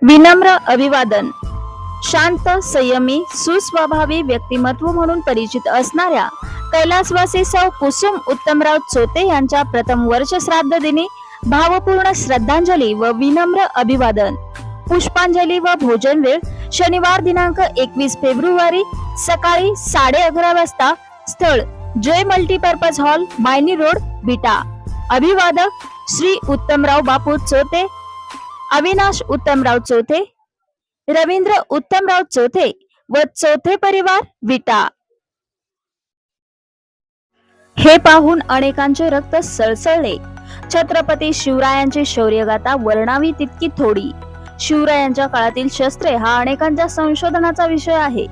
विनम्र अभिवादन. शांत, संयमी, सुस्वभावी व्यक्तिमत्व म्हणून परिचित असणाऱ्या कैलासवासी सौ कुसुम उत्तमराव चोते यांच्या प्रथम वर्ष श्राद्ध दिनी भावपूर्ण श्रद्धांजली व विनम्र अभिवादन. पुष्पांजली व भोजन वेळ शनिवार दिनांक 21 फेब्रुवारी सकाळी 11:30 वाजता. स्थळ जय मल्टीपर्पज हॉल, मायनी रोड, विटा. अभिवादक श्री उत्तमराव बापू चोते, अविनाश उत्तमराव चोथे, रवींद्र उत्तमराव चोथे व चोथे परिवार, विटा. हे पाहून अनेकांचे रक्त सळसळले. छत्रपती शिवरायांची शौर्यगाथा वर्णावी तितकी थोडी. शिवरायांच्या काळातील शस्त्रे हा अनेकांच्या संशोधनाचा विषय आहे.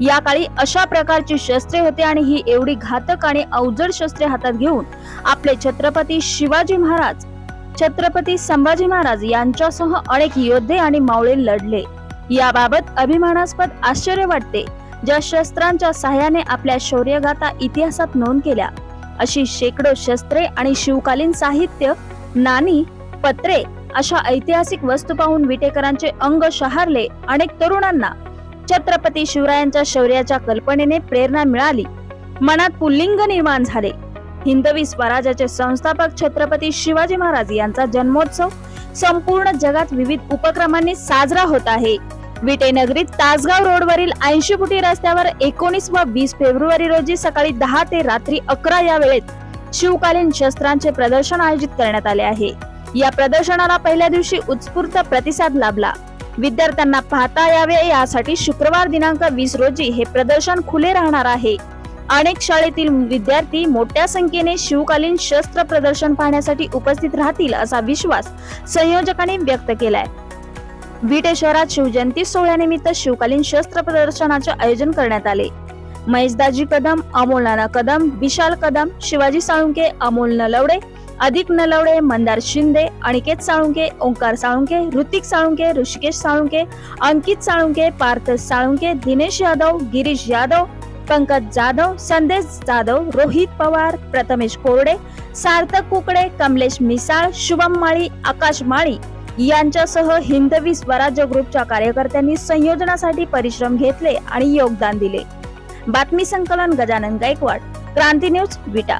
या काळी अशा प्रकारची शस्त्रे होती आणि ही एवढी घातक आणि अवजड शस्त्रे हातात घेऊन आपले छत्रपती शिवाजी महाराज, छत्रपती संभाजी महाराज यांच्यासह अनेक योद्धे आणि मावळे लढले. याबाबत अभिमानास्पद आश्चर्य वाटते. ज्या शस्त्रांच्या सहाय्याने आपल्या शौर्यगाथा इतिहासात नोंद केल्या अशी शेकडो शस्त्रे आणि शिवकालीन साहित्य, नाणी, पत्रे अशा ऐतिहासिक वस्तू पाहून विटेकरांचे अंग शहारले. अनेक तरुणांना छत्रपती शिवरायांच्या शौर्याच्या कल्पनेने प्रेरणा मिळाली. मनात पुल्लिंग निर्माण झाले. हिंदवी स्वराज्याचे संस्थापक छत्रपती शिवाजी महाराज यांचा जन्मोत्सव संपूर्ण जगात विविध उपक्रमांनी साजरा होत आहे. विटेनगरीत तासगाव रोडवरील 80 फुटी रस्त्यावर 19 व 20 फेब्रुवारी रोजी सकाळी 10 ते रात्री 11 या वेळेत शिवकालीन शस्त्रांचे प्रदर्शन आयोजित करण्यात आले आहे. या प्रदर्शनाला पहिल्या दिवशी उत्स्फूर्त प्रतिसाद लाभला. विद्यार्थ्यांना पाहता यावे यासाठी शुक्रवार दिनांक 20 रोजी हे प्रदर्शन खुले राहणार आहे. अनेक शाळेतील विद्यार्थी मोठ्या संख्येने शिवकालीन शस्त्र प्रदर्शन पाहण्यासाठी उपस्थित राहतील असा विश्वास संयोजकांनी व्यक्त केलाय. विटे शहरात शिवजयंती सोहळ्यानिमित्त शिवकालीन शस्त्र प्रदर्शनाचे आयोजन करण्यात आले. महेशदाजी कदम, अमोल नाना कदम, विशाल कदम, शिवाजी साळुंके, अमोल नलवडे, अधिक नलवडे, मंदार शिंदे, अनिकेत साळुंके, ओंकार साळुंके, ऋतिक साळुंके, ऋषिकेश साळुंके, अंकित साळुंके, पार्थ साळुंके, दिनेश यादव, गिरीश यादव, पंकज जाधव, संदेश जाधव, रोहित पवार, प्रथमेश कोरडे, सार्थक कुकडे, कमलेश मिसाळ, शुभम माळी, आकाश माळी यांच्यासह हिंदवी स्वराज्य ग्रुपच्या कार्यकर्त्यांनी संयोजनासाठी परिश्रम घेतले आणि योगदान दिले. बातमी संकलन गजानन गायकवाड, क्रांती न्यूज, विटा.